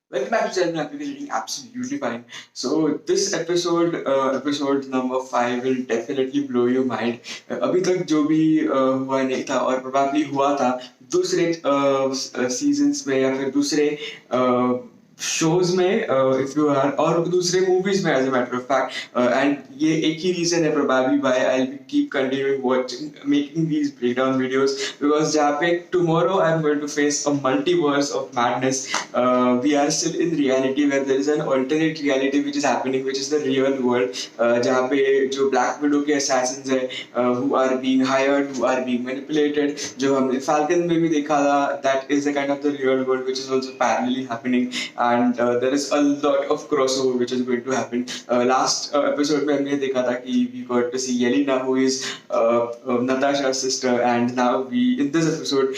Welcome back to Channel Application. Absolutely fine. So this episode number 5 will definitely blow your mind. अभी तक जो भी हुआ नहीं था और probably हुआ था दूसरे seasons में या फिर दूसरे shows में if you are और दूसरे movies में as a matter of fact and ये एक ही reason है probably why I'll be keep continuing watching making these breakdown videos because जहाँ पे tomorrow I'm going to face a multiverse of madness. We are still in reality where there is an alternate reality which is happening which is the real world जहाँ पे जो Black Widow के assassins है who are being hired who are being manipulated जो हमने Falcon में भी देखा था that is a kind of the real world which is also parallelly happening and there is a lot of crossover which is going to happen. Last episode में हमने देखा था कि we got to see Yelena who is Natasha's sister and now we in this episode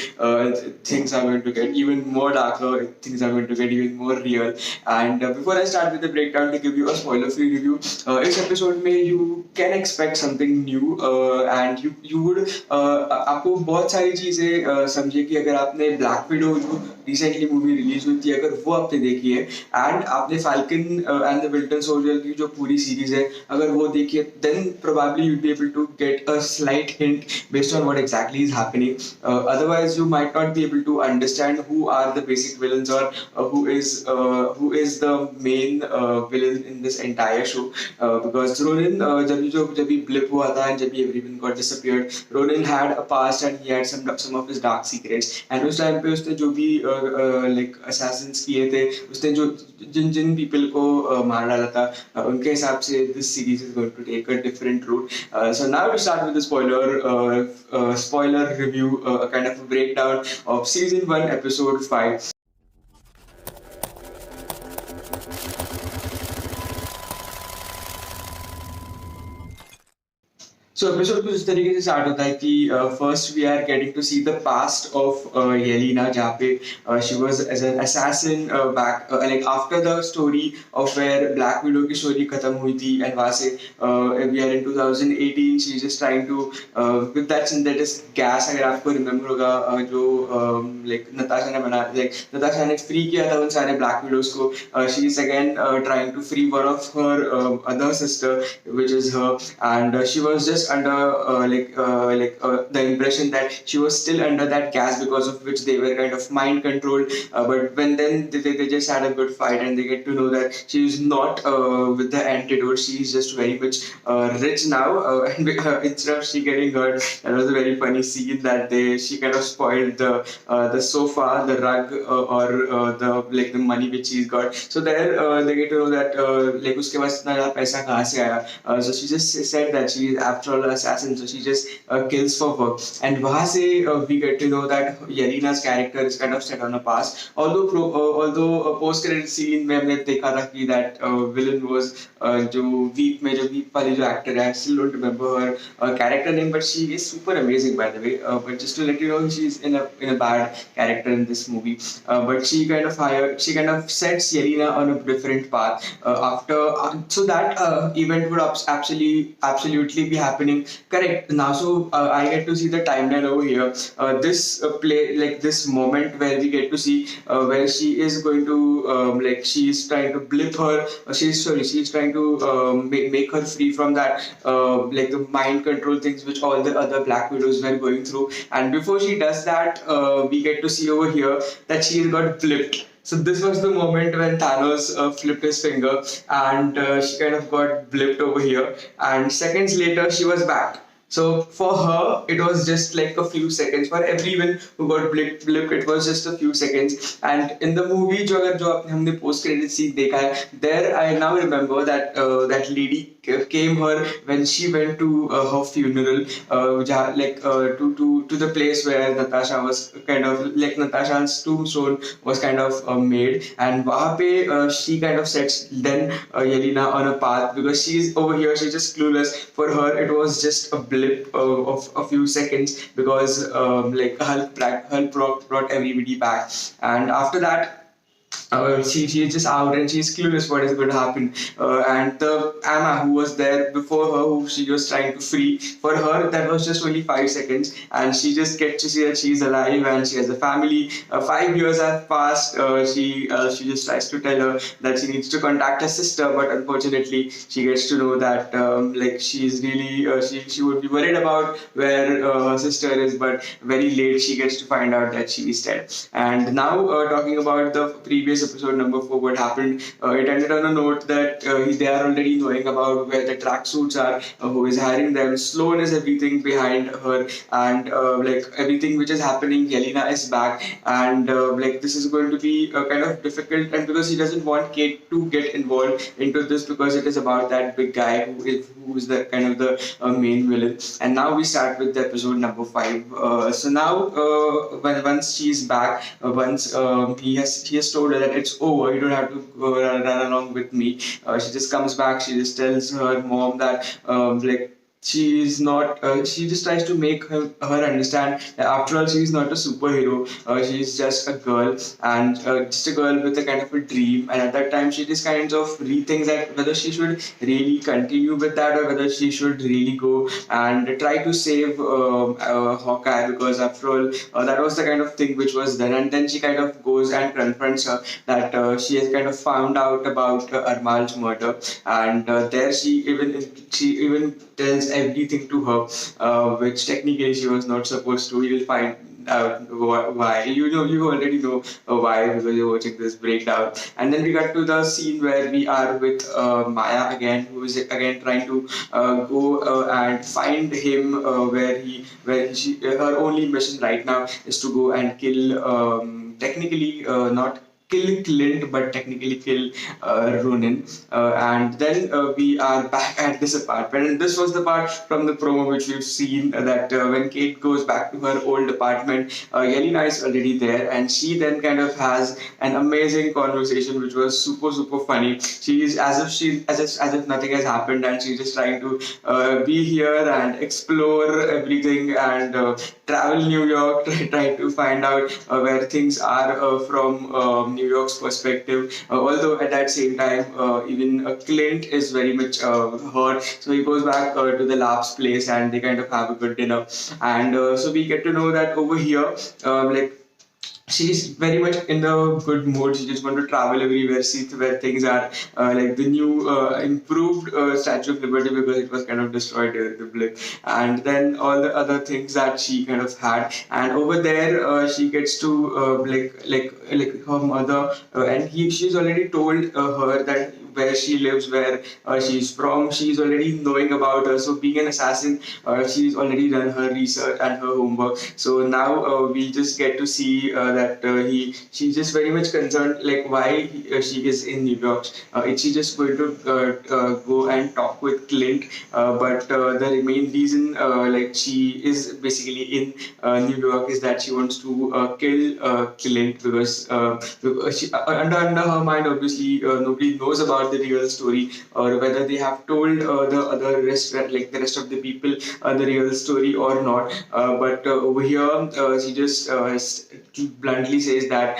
things are going to get even more darker, things are going to get even more real and before I start with the breakdown to give you a spoiler free review इस episode में you can expect something new and you would आपको बहुत सारी चीजें समझिए कि अगर आपने ब्लैक विडो जो रिसेंटली मूवी रिलीज हुई थी अगर वो आपने देखी है एंड आपने फाल्कन एंड द विल्टन सोल्जर की जो पूरी सीरीज है अगर वो देखी है then probably you be able to get a slight hint based on what exactly is happening otherwise you might not be able to understand who are the basic villains or who is the main villain in this entire show because Ronin जब भी blip हुआ था and जब भी everyone got disappeared Ronin had a past and he had some of his dark secrets and उस time पे उसने जो भी लाइक assassins किए थे उसने जो जिन जिन पीपल को मार डाला था उनके हिसाब से this series is going to take a different route so now to start with the spoiler review a kind of a breakdown of season 1 episode 5. So episode कुछ इस तरीके से स्टार्ट होता है कि first we are getting to see the past of Yelena जहाँ पे she was as an assassin back like after the story of where Black Widow की स्टोरी खत्म हुई थी एंड वहाँ से we are in 2018 she is just trying to with that synthetic gas अगर आपको रिमेम्बर होगा जो लाइक नताशा ने बना लाइक नताशा ने फ्री किया था उन सारे ब्लैक विडोज को she is again trying to free one of her other sister which is her and she was just under the impression that she was still under that gas because of which they were kind of mind controlled but when then they just had a good fight and they get to know that she is not with the antidote she is just very much rich now and instead of she getting hurt that was a very funny scene that she kind of spoiled the sofa the rug or the money which she's got so there they get to know that like उसके पास इतना ज़्यादा पैसा कहाँ से आया so she just said that she is after all an assassin so she just kills for work and वहाँ से we get to know that Yelena's character is kind of set on a past although post credit scene में हमने देखा था कि that villain was जो Veep वाली जो actor है I still don't remember her character name but she is super amazing by the way but just to let you know she is in a bad character in this movie but she kind of sets Yelena on a different path after so that event would absolutely be happening correct now so I get to see the timeline over here this play like this moment where we get to see where she is going to like she is trying to blip her she's trying to make her free from that like the mind control things which all the other black widows were going through and before she does that we get to see over here that she got blipped. So this was the moment when Thanos flipped his finger and she kind of got blipped over here and seconds later she was back. So for her it was just like a few seconds for everyone who got blipped it was just a few seconds and in the movie जो हमने post credit scene देखा है there I now remember that that lady came her when she went to her funeral to the place where Natasha was kind of like Natasha's tombstone was kind of made and वहाँ पे she kind of sets then Yelena on a path because she's over here she's just clueless for her it was just a blip of a few seconds because like Hulk brought everybody back and after that she's just out and she's clueless what is going to happen. And the Anna who was there before her, who she was trying to free, for her that was just only 5 seconds, and she just gets to see that she's alive and she has a family. 5 years have passed. She just tries to tell her that she needs to contact her sister, but unfortunately she gets to know that like she's really she would be worried about where her sister is, but very late she gets to find out that she is dead. And now talking about the previous episode number 4, what happened? It ended on a note that they are already knowing about where the tracksuits are, who is hiring them. Sloan is everything behind her, and like everything which is happening, Yelena is back, and like this is going to be kind of difficult, and because he doesn't want Kate to get involved into this because it is about that big guy who is the kind of the main villain. And now we start with the episode number 5. So now when once she's back, once he has told her that it's over, you don't have to run along with me. She just comes back. She just tells her mom that like she's not she just tries to make her understand that after all she's not a superhero. She's just a girl, and just a girl with a kind of a dream, and at that time she just kind of rethinks that whether she should really continue with that or whether she should really go and try to save Hawkeye, because after all that was the kind of thing which was done. And then she kind of goes and confronts her that she has kind of found out about Armal's murder, and there she even tells everything to her, which technically she was not supposed to. You'll find out why. You already know why, because you're watching this breakdown. And then we got to the scene where we are with Maya again, who is again trying to go and find him, where she her only mission right now is to go and kill technically not kill Clint, but technically kill Ronin. And then we are back at this apartment. And this was the part from the promo which we've seen that when Kate goes back to her old apartment, Yelena is already there, and she then kind of has an amazing conversation which was super super funny. She's as if nothing has happened, and she's just trying to be here and explore everything and travel New York, try to find out where things are from New York's perspective. Although at that same time, even Clint is very much hurt, so he goes back to the Lab's place and they kind of have a good dinner. And so we get to know that over here, like she's very much in the good mood. She just want to travel everywhere, see where things are, like the new improved Statue of Liberty, because it was kind of destroyed during the blip, and then all the other things that she kind of had. And over there, she gets to like her mother, and she's already told her that where she lives, where she's from. She's already knowing about her. So being an assassin, she's already done her research and her homework. So now we just get to see that she's just very much concerned, like why she is in New York. Is she just going to go and talk with Clint? But the main reason, like she is basically in New York, is that she wants to kill Clint, because under her mind, obviously nobody knows about the real story, or whether they have told the other rest, like the rest of the people, the real story or not. But over here, she just bluntly says that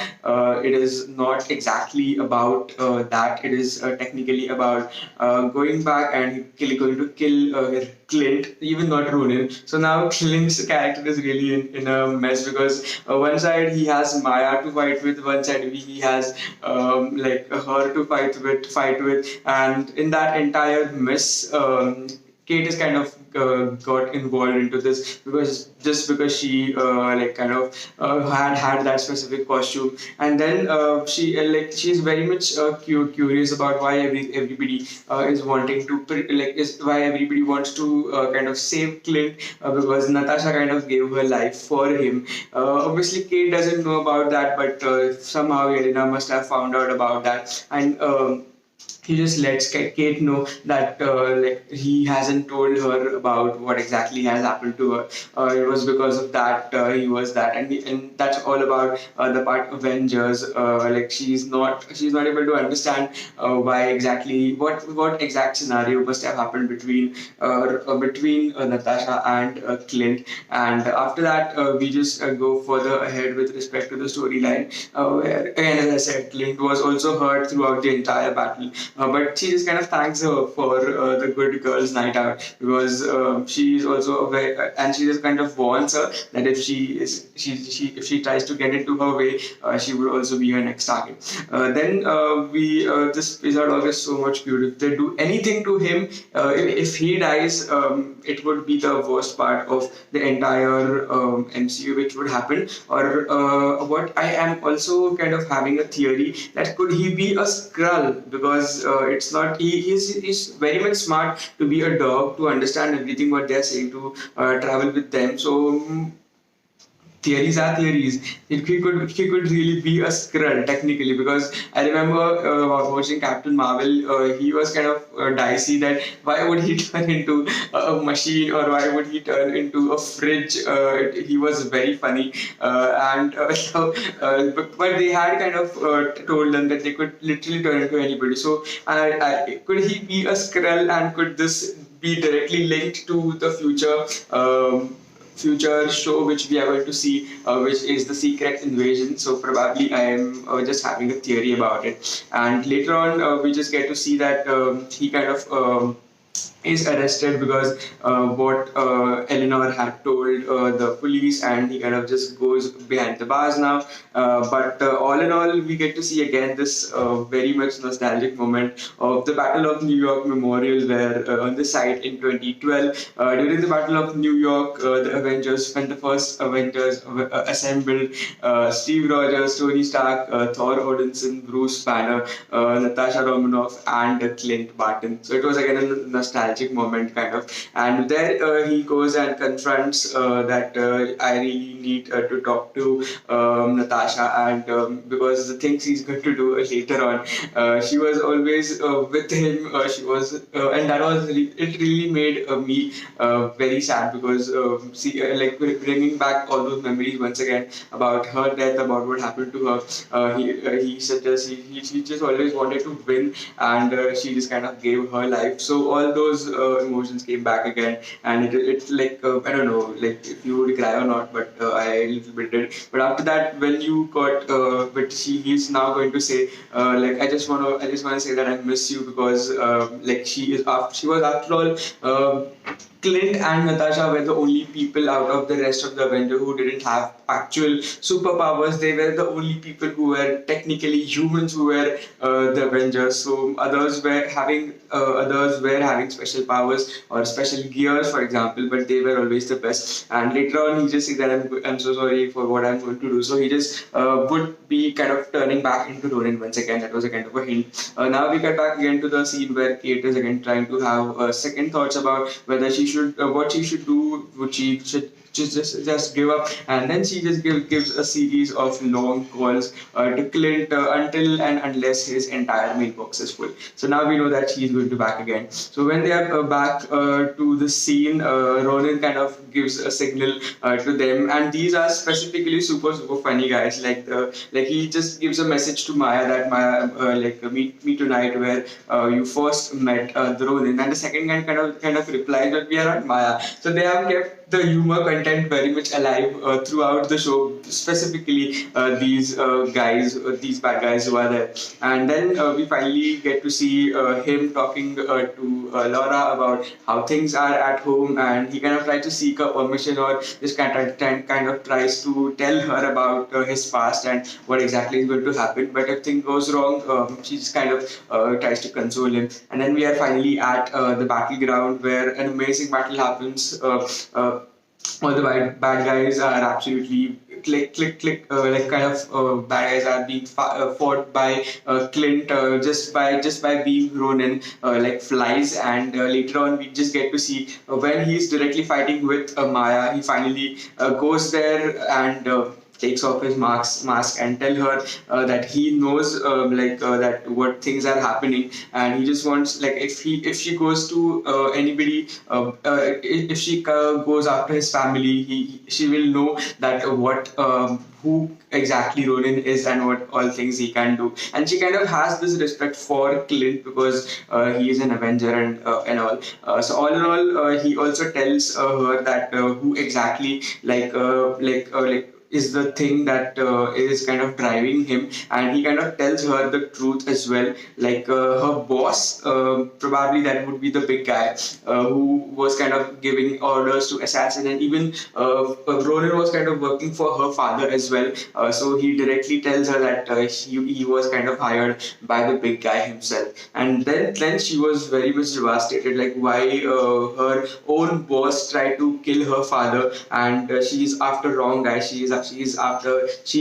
it is not exactly about that. It is technically about going back and going to kill Clint, even not Ronin. So now Clint's character is really in a mess, because one side he has Maya to fight with, one side he has like her to fight with, and in that entire mess, Kate is kind of got involved into this, because she like kind of had that specific costume. And then she like she's very much curious about why everybody is wanting to is why everybody wants to kind of save Clint, because Natasha kind of gave her life for him. Obviously Kate doesn't know about that, but somehow Yelena must have found out about that. And he just lets Kate know that like he hasn't told her about what exactly has happened to her. It was because of that he was that, and that's all about the part Avengers. Like she's not able to understand why exactly what exact scenario must have happened between Natasha and Clint. And after that, we just go further ahead with respect to the storyline, where again, as I said, Clint was also hurt throughout the entire battle, but she just kind of thanks her for the good girls' night out, because she is also and she just kind of warns her that if if she tries to get into her way, she would also be her next target. Then we this episode is so much beautiful. If they do anything to him, if he dies, it would be the worst part of the entire MCU, which would happen. Or what I am also kind of having a theory that could he be a Skrull, because it's not he's very much smart to be a dog, to understand everything what they're saying, to travel with them. So theories are theories. He could really be a Skrull technically, because I remember watching Captain Marvel. He was kind of dicey that why would he turn into a machine, or why would he turn into a fridge? He was very funny, and but they had kind of told them that they could literally turn into anybody. So could he be a Skrull, and could this be directly linked to the future show which we are going to see, which is the Secret Invasion. So probably I am just having a theory about it. And later on, we just get to see that he kind of is arrested because what Eleanor had told the police, and he kind of just goes behind the bars now. But all in all, we get to see again this very much nostalgic moment of the Battle of New York Memorial, where on the site in 2012, during the Battle of New York, the Avengers, when the first Avengers assembled, Steve Rogers, Tony Stark, Thor Odinson, Bruce Banner, Natasha Romanoff, and Clint Barton. So it was again a nostalgic moment, kind of. And there he goes and confronts that I really need to talk to Natasha, and because the things he's going to do later on, she was always with him. She was, and that was it. Really made me very sad, because like bringing back all those memories once again about her death, about what happened to her. He said just he just always wanted to win, and she just kind of gave her life. So all those emotions came back again, and it's like I don't know, like if you would cry or not, but I a little bit did. But after that, when you got, but he's now going to say, like I just wanna say that I miss you, because like she was after all. Clint and Natasha were the only people out of the rest of the Avengers who didn't have actual superpowers. They were the only people who were technically humans, who were the Avengers. So others were having special powers or special gears, for example, but they were always the best. And later on, he just said that I'm so sorry for what I'm going to do. So he just would be kind of turning back into Ronin once again. That was a kind of a hint. Now we get back again to the scene where Kate is again trying to have second thoughts about whether she should what she should do. Would she should just give up, and then she just gives a series of long calls to Clint until and unless his entire mailbox is full. So now we know that she's going to back again. So when they are back to the scene, Ronan kind of gives a signal to them, and these are specifically super funny guys. Like he just gives a message to Maya that Maya meet me tonight where you first met the Ronin, and the second guy kind of replies that we are not Maya. So they have kept the humor content very much alive throughout the show, specifically these guys, these bad guys who are there. And then we finally get to see him talking to Laura about how things are at home, and he kind of tries to seek a permission, or just kind of tries to tell her about his past and what exactly is going to happen. But if things goes wrong, she just kind of tries to console him. And then we are finally at the battleground, where an amazing battle happens. All the bad guys are absolutely like kind of bad guys are being fought by Clint just by being Ronin like flies. And later on we just get to see when he's directly fighting with Maya, he finally goes there and takes off his mask and tell her that he knows that what things are happening, and he just wants, like, if she goes to anybody, if she goes after his family, she will know that what who exactly Ronin is and what all things he can do. And she kind of has this respect for Clint because he is an Avenger and all. So all in all, he also tells her that who exactly is the thing that is kind of driving him, and he kind of tells her the truth as well. Like her boss, probably that would be the big guy who was kind of giving orders to assassin, and even Ronan was kind of working for her father as well. So he directly tells her that he was kind of hired by the big guy himself. And then she was very much devastated, like why her own boss tried to kill her father, and she is after wrong guy. She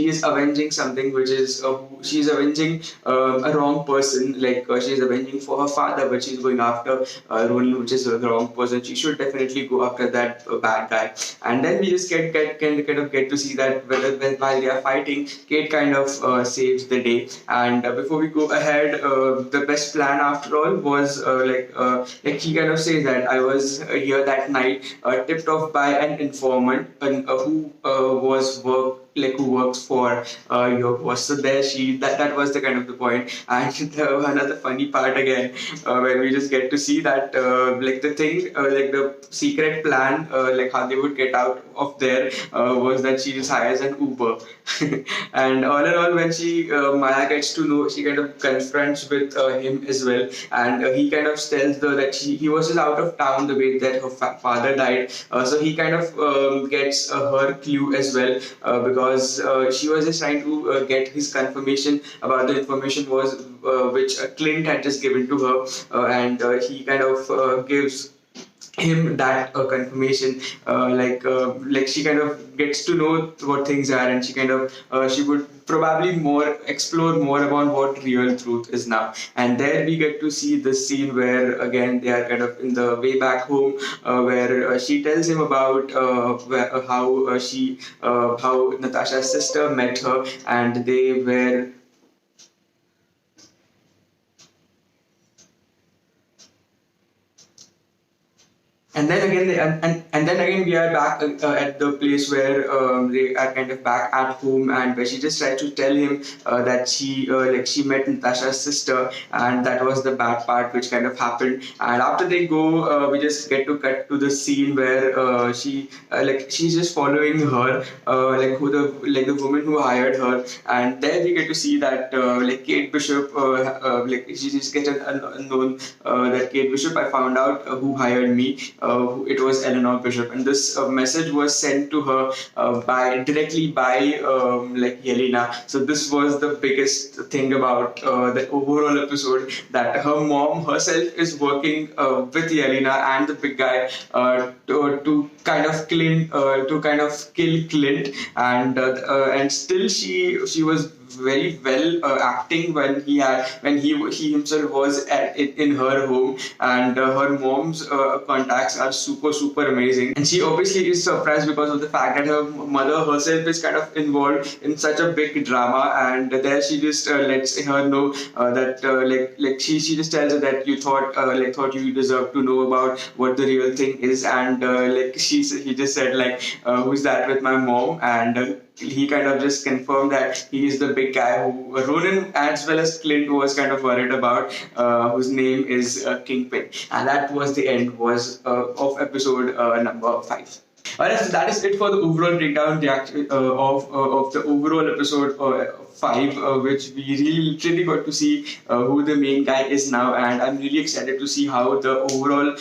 is avenging something which is she is avenging a wrong person. Like she is avenging for her father, but she's going after Ronan, which is the wrong person. She should definitely go after that bad guy. And then we just kind of get to see that while they are fighting, Kate kind of saves the day. And before we go ahead, the best plan after all was like he kind of says that I was here that night, tipped off by an informant who was who works for your boss. So there that was the kind of the point. And another funny part again, where we just get to see that like the thing, like the secret plan, like how they would get out of there was that she just hires an Uber. And all in all, when Maya gets to know, she kind of confronts with him as well, and he kind of tells her that he was just out of town the way that her father died. So he kind of gets her clue as well, because she was just trying to get his confirmation about the information was which Clint had just given to her, and he kind of gives him that confirmation, like she kind of gets to know what things are, and she kind of she would probably more explore more about what real truth is now. And there we get to see the scene where again they are kind of in the way back home, where she tells him about how Natasha's sister met her, and they were and then again and then again we are back at the place where they are kind of back at home, and where she just tried to tell him that she met Natasha's sister, and that was the bad part which kind of happened. And after they go, we just get to cut to the scene where she's just following her, the woman who hired her. And there we get to see that Kate Bishop, she just gets an unknown that Kate Bishop, I found out who hired me. It was Eleanor Bishop, and this message was sent to her directly by Yelena. So this was the biggest thing about the overall episode, that her mom herself is working with Yelena and the big guy to kind of kill Clint, and still she was very well acting when he himself was in her home. And her mom's contacts are super amazing, and she obviously is surprised because of the fact that her mother herself is kind of involved in such a big drama. And there she just lets her know that she just tells her that you thought you deserve to know about what the real thing is. And he just said who's that with my mom. And he kind of just confirmed that he is the big guy who Ronan as well as Clint was kind of worried about, whose name is Kingpin. And that was the end of episode number 5. Alright, so that is it for the overall breakdown of the overall episode 5, which we really literally got to see who the main guy is now. And I'm really excited to see how the overall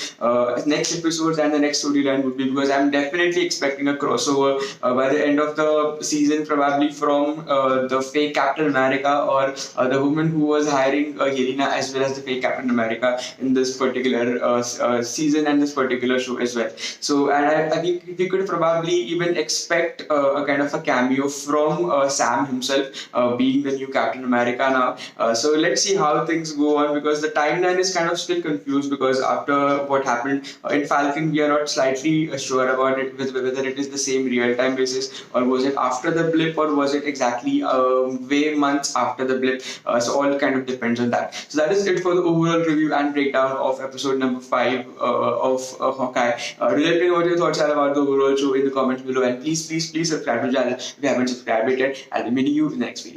next episodes and the next storyline would be, because I'm definitely expecting a crossover by the end of the season, probably from the fake Captain America, or the woman who was hiring Yelena, as well as the fake Captain America in this particular season and this particular show as well. So, and I think we could probably even expect a kind of a cameo from Sam himself, being the new Captain America now. So let's see how things go on, because the timeline is kind of still confused, because after what happened in Falcon, we are not slightly sure about it, whether it is the same real-time basis, or was it after the blip, or was it exactly way months after the blip. So all kind of depends on that. So that is it for the overall review and breakdown of episode number 5 of Hawkeye. Do let me know what your thoughts are about the overall show in the comments below, and please subscribe to the channel if you haven't subscribed it yet. I'll be meeting you in the next video.